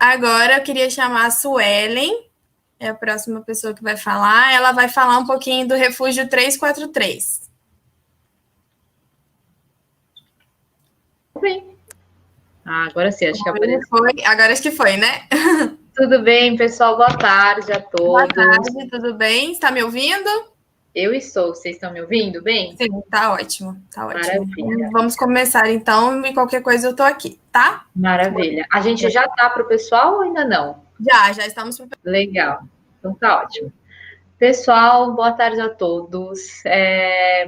Agora eu queria chamar a Suelen, é a próxima pessoa que vai falar. Ela vai falar um pouquinho do Refúgio 343. Bem. Agora sim, acho que apareceu. Agora acho que foi, né? Tudo bem, pessoal? Boa tarde a todos. Boa tarde, tudo bem? Está me ouvindo? Eu estou. Vocês estão me ouvindo bem? Sim, tá ótimo. Tá ótimo. Maravilha. Vamos começar então, e qualquer coisa eu tô aqui, tá? Maravilha. A gente já tá para o pessoal ou ainda não? Já estamos preparados. Legal. Então tá ótimo. Pessoal, boa tarde a todos.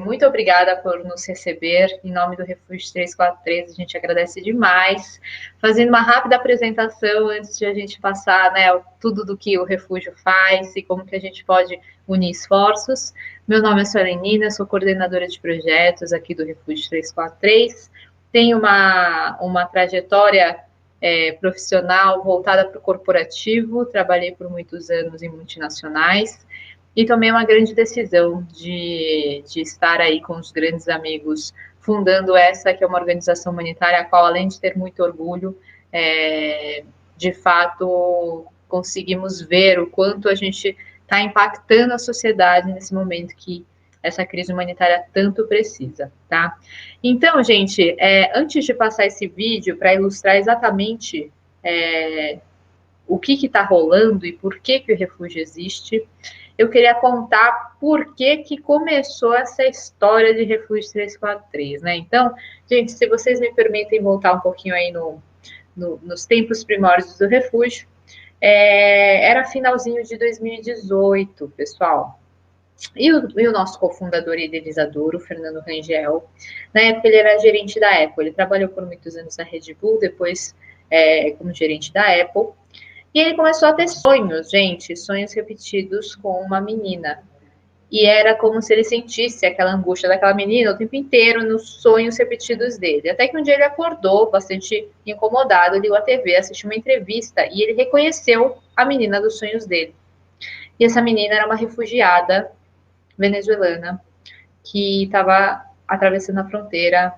Muito obrigada por nos receber. Em nome do Refúgio 343, a gente agradece demais. Fazendo uma rápida apresentação antes de a gente passar, né, tudo do que o Refúgio faz e como que a gente pode unir esforços. Meu nome é Suelen Nina, sou coordenadora de projetos aqui do Refúgio 343. Tenho uma trajetória profissional voltada para o corporativo, trabalhei por muitos anos em multinacionais. E tomei uma grande decisão de estar aí com os grandes amigos, fundando essa, que é uma organização humanitária, a qual, além de ter muito orgulho, de fato, conseguimos ver o quanto a gente está impactando a sociedade nesse momento que essa crise humanitária tanto precisa, tá? Então, gente, antes de passar esse vídeo para ilustrar exatamente o que está rolando e por que o refúgio existe, eu queria contar por que começou essa história de Refúgio 343, né? Então, gente, se vocês me permitem voltar um pouquinho aí nos tempos primórdios do refúgio, era finalzinho de 2018, pessoal. E o nosso cofundador e idealizador, o Fernando Rangel, na época ele era gerente da Apple, ele trabalhou por muitos anos na Red Bull, depois como gerente da Apple, e ele começou a ter sonhos, gente, sonhos repetidos com uma menina. E era como se ele sentisse aquela angústia daquela menina o tempo inteiro nos sonhos repetidos dele. Até que um dia ele acordou bastante incomodado, ligou a TV, assistiu uma entrevista e ele reconheceu a menina dos sonhos dele. E essa menina era uma refugiada venezuelana que estava atravessando a fronteira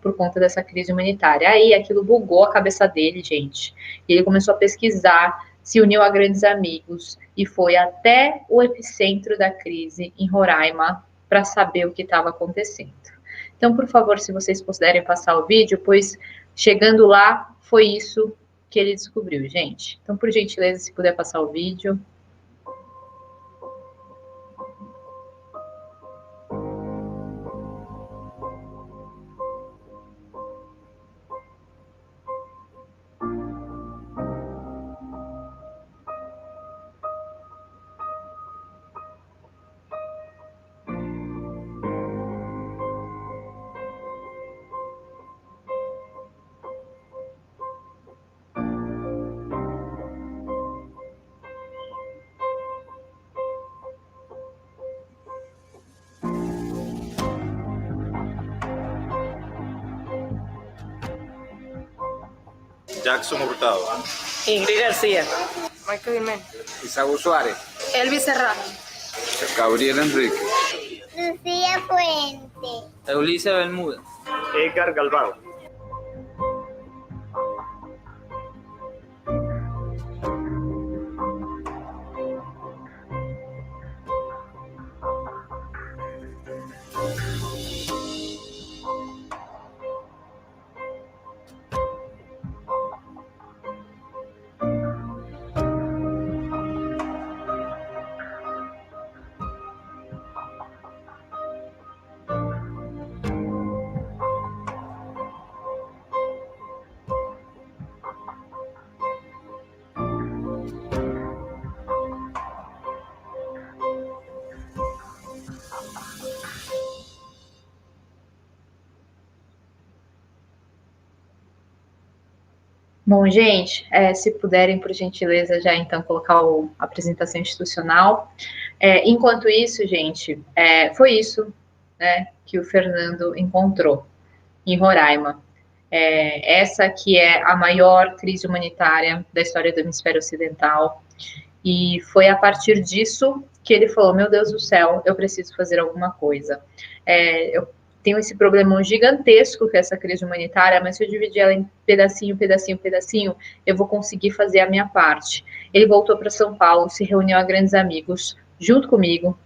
por conta dessa crise humanitária. Aí aquilo bugou a cabeça dele, gente. E ele começou a pesquisar, se uniu a grandes amigos e foi até o epicentro da crise em Roraima para saber o que estava acontecendo. Então, por favor, se vocês puderem passar o vídeo, pois chegando lá foi isso que ele descobriu, gente. Então, por gentileza, se puder passar o vídeo. Jackson Hurtado. Ingrid García. Michael Jiménez. Isaú Suárez. Elvis Serrano. Gabriel Enrique. Lucía Fuente. Ulises Bermúdez. Edgar Galvao. Bom, gente, se puderem, por gentileza, já então colocar a apresentação institucional. Enquanto isso, gente, foi isso, né, que o Fernando encontrou em Roraima. Essa que é a maior crise humanitária da história do hemisfério ocidental. E foi a partir disso que ele falou, meu Deus do céu, eu preciso fazer alguma coisa. tenho esse problemão gigantesco que é essa crise humanitária, mas se eu dividir ela em pedacinho, pedacinho, pedacinho, eu vou conseguir fazer a minha parte. Ele voltou para São Paulo, se reuniu a grandes amigos, junto comigo,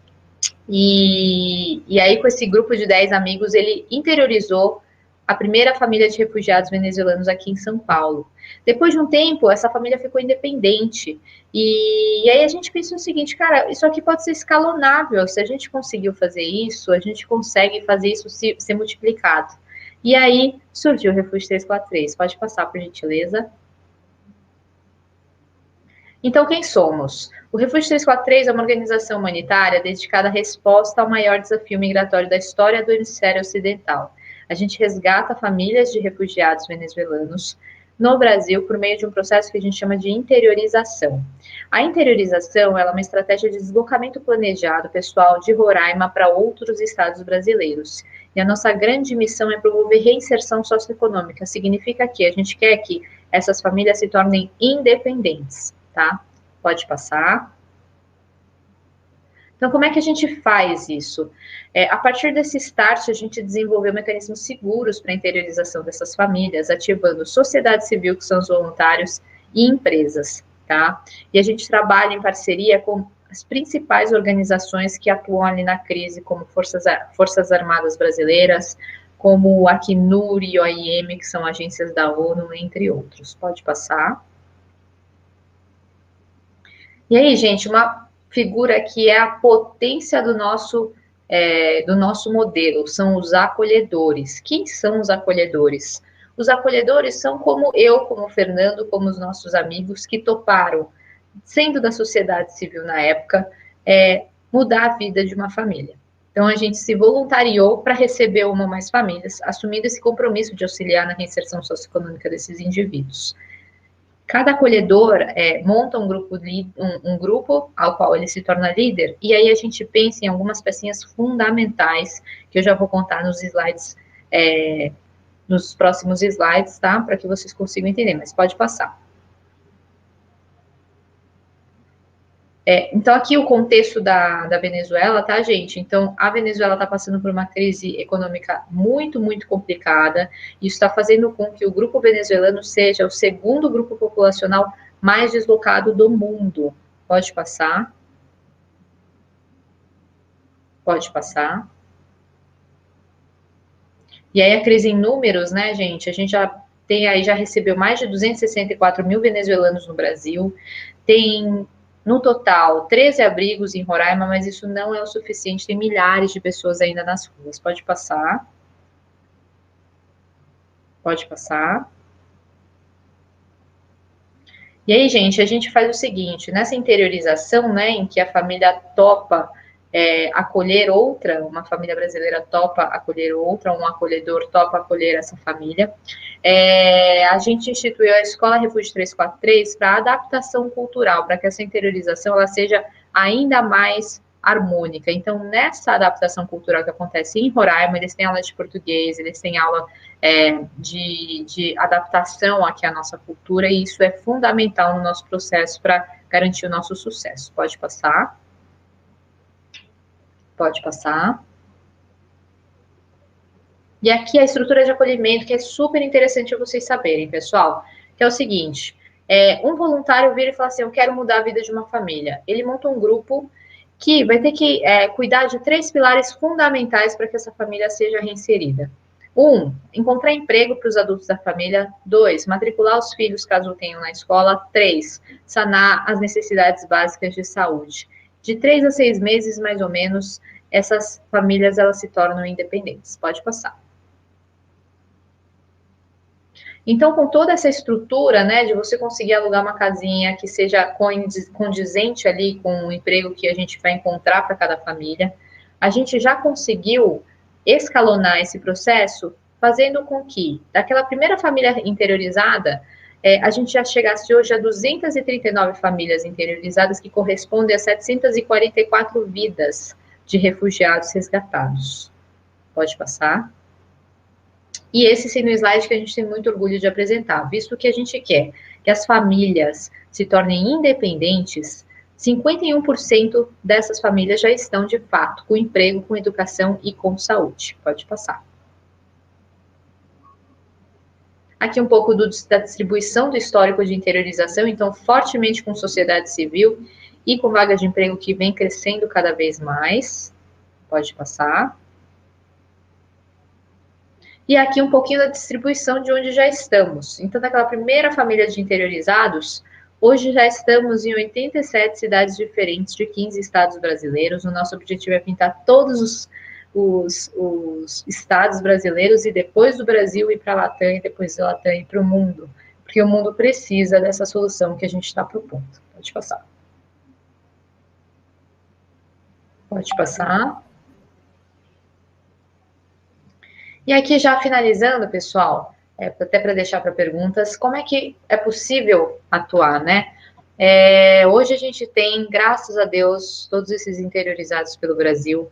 e aí com esse grupo de 10 amigos, ele interiorizou a primeira família de refugiados venezuelanos aqui em São Paulo. Depois de um tempo, essa família ficou independente. E aí a gente pensou o seguinte, cara, isso aqui pode ser escalonável. Se a gente conseguiu fazer isso, a gente consegue fazer isso ser multiplicado. E aí surgiu o Refúgio 343. Pode passar, por gentileza. Então, quem somos? O Refúgio 343 é uma organização humanitária dedicada à resposta ao maior desafio migratório da história do hemisfério ocidental. A gente resgata famílias de refugiados venezuelanos no Brasil por meio de um processo que a gente chama de interiorização. A interiorização ela é uma estratégia de deslocamento planejado pessoal de Roraima para outros estados brasileiros. E a nossa grande missão é promover reinserção socioeconômica. Significa que a gente quer que essas famílias se tornem independentes, tá? Pode passar. Então, como é que a gente faz isso? A partir desse start, a gente desenvolveu mecanismos seguros para a interiorização dessas famílias, ativando sociedade civil, que são os voluntários, e empresas, tá? E a gente trabalha em parceria com as principais organizações que atuam ali na crise, como Forças Armadas Brasileiras, como o Acnur e o OIM, que são agências da ONU, entre outros. Pode passar. E aí, gente, uma figura que é a potência do nosso modelo, são os acolhedores. Quem são os acolhedores? Os acolhedores são como eu, como o Fernando, como os nossos amigos que toparam, sendo da sociedade civil na época, mudar a vida de uma família. Então, a gente se voluntariou para receber uma ou mais famílias, assumindo esse compromisso de auxiliar na reinserção socioeconômica desses indivíduos. Cada acolhedor monta um grupo ao qual ele se torna líder, e aí a gente pensa em algumas pecinhas fundamentais, que eu já vou contar nos slides, nos próximos slides, tá? Para que vocês consigam entender, mas pode passar. Então, aqui o contexto da Venezuela, tá, gente? Então, a Venezuela está passando por uma crise econômica muito, muito complicada. Isso está fazendo com que o grupo venezuelano seja o segundo grupo populacional mais deslocado do mundo. Pode passar. Pode passar. E aí, a crise em números, né, gente? A gente já recebeu mais de 264 mil venezuelanos no Brasil. Tem... No total, 13 abrigos em Roraima, mas isso não é o suficiente, tem milhares de pessoas ainda nas ruas. Pode passar. Pode passar. E aí, gente, a gente faz o seguinte, nessa interiorização, né, em que a família topa acolher outra, uma família brasileira topa acolher outra, um acolhedor topa acolher essa família, a gente instituiu a Escola Refúgio 343 para adaptação cultural, para que essa interiorização ela seja ainda mais harmônica. Então, nessa adaptação cultural que acontece em Roraima, eles têm aula de português, eles têm aula de adaptação aqui à nossa cultura, e isso é fundamental no nosso processo para garantir o nosso sucesso. Pode passar. Pode passar. E aqui a estrutura de acolhimento, que é super interessante vocês saberem, pessoal, que é o seguinte, um voluntário vira e fala assim, eu quero mudar a vida de uma família. Ele monta um grupo que vai ter que cuidar de 3 pilares fundamentais para que essa família seja reinserida. 1, encontrar emprego para os adultos da família. 2, matricular os filhos, caso tenham na escola. 3, sanar as necessidades básicas de saúde. De 3 a 6 meses, mais ou menos, essas famílias elas se tornam independentes. Pode passar. Então, com toda essa estrutura, né, de você conseguir alugar uma casinha que seja condizente ali com o emprego que a gente vai encontrar para cada família, a gente já conseguiu escalonar esse processo, fazendo com que, daquela primeira família interiorizada, a gente já chegasse hoje a 239 famílias interiorizadas, que correspondem a 744 vidas de refugiados resgatados. Pode passar. E esse sendo um slide que a gente tem muito orgulho de apresentar, visto que a gente quer que as famílias se tornem independentes, 51% dessas famílias já estão, de fato, com emprego, com educação e com saúde. Pode passar. Aqui um pouco da distribuição do histórico de interiorização, então fortemente com sociedade civil e com vagas de emprego que vem crescendo cada vez mais. Pode passar. E aqui um pouquinho da distribuição de onde já estamos. Então, daquela primeira família de interiorizados, hoje já estamos em 87 cidades diferentes de 15 estados brasileiros. O nosso objetivo é pintar todos os estados brasileiros e depois do Brasil ir para a Latam e depois da Latam ir para o mundo. Porque o mundo precisa dessa solução que a gente está propondo. Pode passar. Pode passar. E aqui já finalizando, pessoal, até para deixar para perguntas, como é que é possível atuar, né? Hoje a gente tem, graças a Deus, todos esses interiorizados pelo Brasil,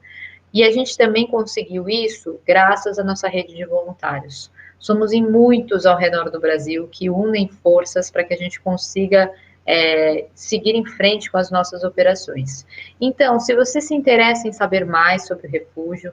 e a gente também conseguiu isso graças à nossa rede de voluntários. Somos em muitos ao redor do Brasil que unem forças para que a gente consiga seguir em frente com as nossas operações. Então, se você se interessa em saber mais sobre o refúgio,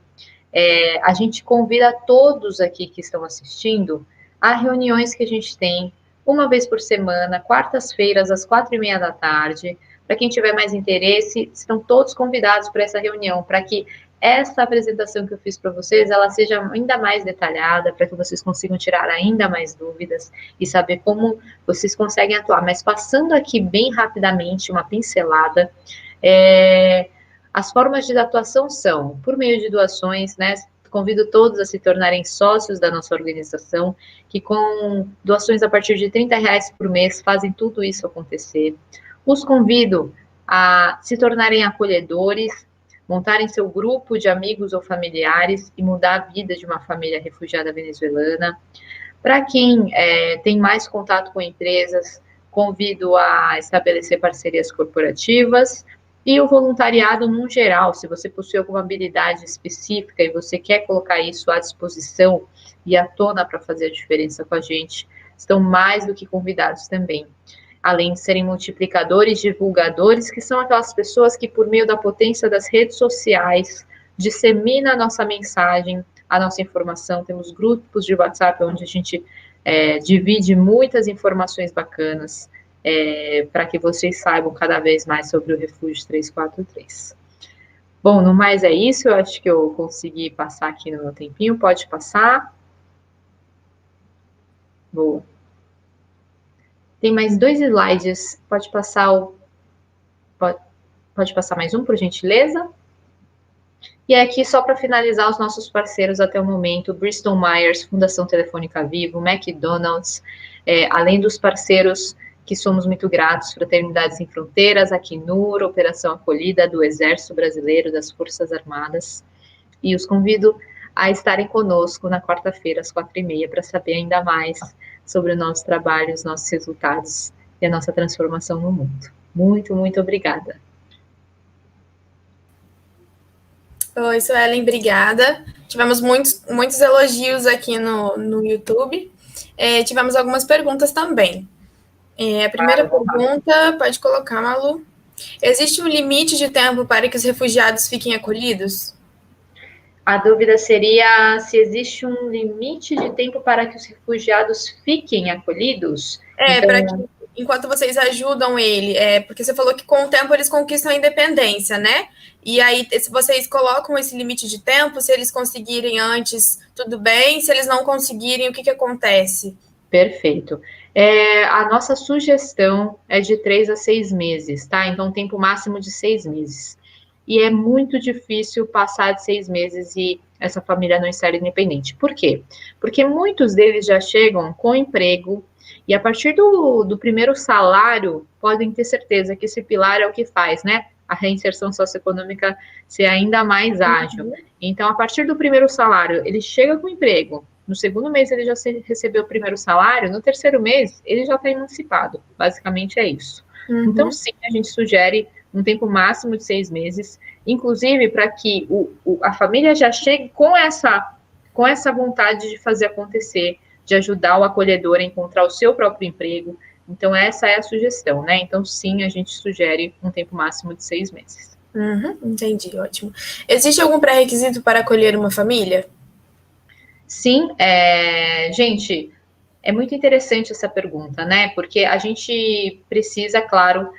a gente convida todos aqui que estão assistindo a reuniões que a gente tem uma vez por semana, quartas-feiras, às 4:30 da tarde. Para quem tiver mais interesse, estão todos convidados para essa reunião, para que essa apresentação que eu fiz para vocês, ela seja ainda mais detalhada, para que vocês consigam tirar ainda mais dúvidas e saber como vocês conseguem atuar. Mas passando aqui bem rapidamente uma pincelada, as formas de atuação são por meio de doações, né? Convido todos a se tornarem sócios da nossa organização, que com doações a partir de R$30 por mês fazem tudo isso acontecer. Os convido a se tornarem acolhedores, montarem seu grupo de amigos ou familiares e mudar a vida de uma família refugiada venezuelana. Para quem tem mais contato com empresas, convido a estabelecer parcerias corporativas. E o voluntariado, no geral, se você possui alguma habilidade específica e você quer colocar isso à disposição e à tona para fazer a diferença com a gente, estão mais do que convidados também. Além de serem multiplicadores, divulgadores, que são aquelas pessoas que, por meio da potência das redes sociais, dissemina a nossa mensagem, a nossa informação. Temos grupos de WhatsApp onde a gente divide muitas informações bacanas, para que vocês saibam cada vez mais sobre o Refúgio 343. Bom, no mais é isso, eu acho que eu consegui passar aqui no meu tempinho, pode passar. Boa. Tem mais 2 slides, pode passar pode passar mais um, por gentileza. E aqui, só para finalizar, os nossos parceiros até o momento, Bristol Myers, Fundação Telefônica Vivo, McDonald's, além dos parceiros que somos muito gratos, Fraternidades Sem Fronteiras, Acnur, Operação Acolhida, do Exército Brasileiro, das Forças Armadas. E os convido a estarem conosco na quarta-feira, às 4:30, para saber ainda mais sobre o nosso trabalho, os nossos resultados e a nossa transformação no mundo. Muito, muito obrigada. Oi, Suelen, obrigada. Tivemos muitos elogios aqui no YouTube. Tivemos algumas perguntas também. A primeira pergunta, pode colocar, Malu. Existe um limite de tempo para que os refugiados fiquem acolhidos? A dúvida seria se existe um limite de tempo para que os refugiados fiquem acolhidos? Para que, enquanto vocês ajudam ele, porque você falou que com o tempo eles conquistam a independência, né? E aí, se vocês colocam esse limite de tempo, se eles conseguirem antes, tudo bem. Se eles não conseguirem, o que acontece? Perfeito. A nossa sugestão é de 3 a 6 meses, tá? Então, um tempo máximo de 6 meses. E é muito difícil passar de 6 meses e essa família não estar independente. Por quê? Porque muitos deles já chegam com emprego e a partir do primeiro salário, podem ter certeza que esse pilar é o que faz, né? A reinserção socioeconômica ser ainda mais ágil. Então, a partir do primeiro salário, ele chega com emprego. No segundo mês, ele já recebeu o primeiro salário. No terceiro mês, ele já está emancipado. Basicamente, é isso. Então, sim, a gente sugere um tempo máximo de 6 meses, inclusive para que a família já chegue com essa vontade de fazer acontecer, de ajudar o acolhedor a encontrar o seu próprio emprego. Então, essa é a sugestão, né? Então, sim, a gente sugere um tempo máximo de 6 meses. Entendi, ótimo. Existe algum pré-requisito para acolher uma família? Sim, gente, É muito interessante essa pergunta, né? Porque a gente precisa, claro,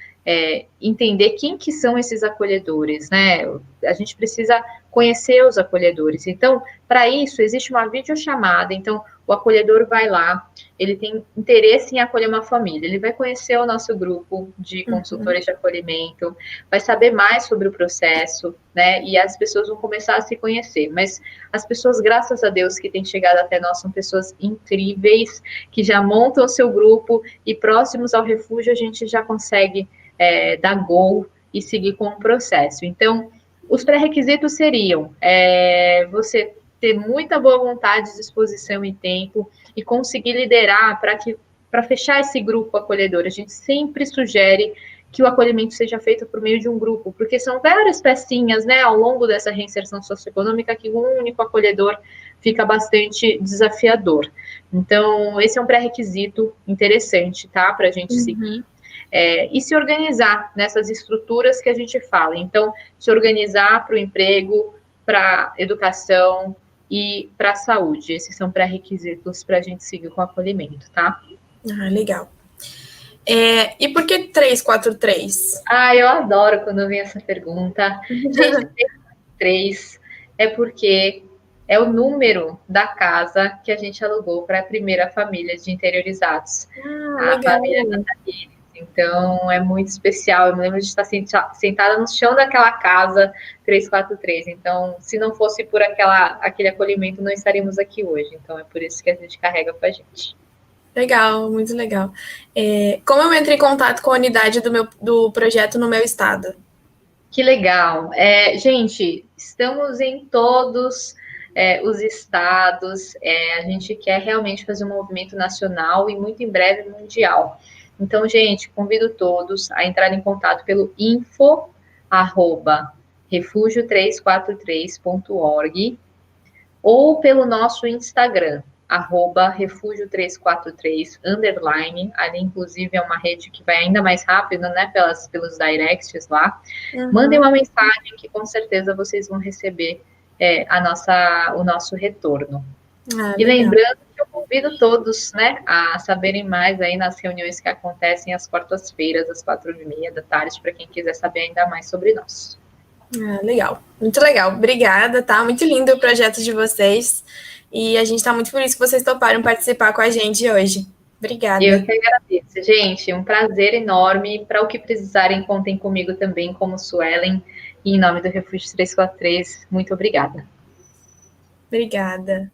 entender quem que são esses acolhedores, né? A gente precisa conhecer os acolhedores. Então, para isso, existe uma videochamada. Então, o acolhedor vai lá, ele tem interesse em acolher uma família, ele vai conhecer o nosso grupo de consultores de acolhimento, vai saber mais sobre o processo, né? E as pessoas vão começar a se conhecer. Mas as pessoas, graças a Deus, que têm chegado até nós, são pessoas incríveis, que já montam o seu grupo e próximos ao refúgio a gente já consegue dar gol e seguir com o processo. Então, os pré-requisitos seriam você ter muita boa vontade, disposição e tempo e conseguir liderar para fechar esse grupo acolhedor. A gente sempre sugere que o acolhimento seja feito por meio de um grupo, porque são várias pecinhas, né, ao longo dessa reinserção socioeconômica que um único acolhedor fica bastante desafiador. Então, esse é um pré-requisito interessante, tá, para a gente seguir. E se organizar nessas estruturas que a gente fala. Então, se organizar para o emprego, para a educação e para a saúde. Esses são pré-requisitos para a gente seguir com o acolhimento, tá? Ah, legal. E por que 343? Eu adoro quando vem essa pergunta. Gente, 343 é porque é o número da casa que a gente alugou para a primeira família de interiorizados. A legal. Família Catarina. Então, é muito especial. Eu me lembro de estar sentada no chão daquela casa 343. Então, se não fosse por aquele acolhimento, não estaríamos aqui hoje. Então, é por isso que a gente carrega com a gente. Legal, muito legal. Como eu entro em contato com a unidade do projeto no meu estado? Que legal. Gente, estamos em todos os estados. A gente quer realmente fazer um movimento nacional e muito em breve mundial. Então, gente, convido todos a entrar em contato pelo info@refugio343.org ou pelo nosso Instagram, @refugio343_. Ali, inclusive, é uma rede que vai ainda mais rápido, né, pelos directs lá. Mandem uma mensagem que, com certeza, vocês vão receber o nosso retorno. E lembrando que eu convido todos, né, a saberem mais aí nas reuniões que acontecem às quartas-feiras, às 4h30 para quem quiser saber ainda mais sobre nós. Legal, muito legal. Obrigada, tá? Muito lindo o projeto de vocês. E a gente está muito feliz que vocês toparam participar com a gente hoje. Obrigada. Eu que agradeço, gente. Um prazer enorme. Para o que precisarem, contem comigo também, como Suelen. E em nome do Refúgio 343, muito obrigada. Obrigada.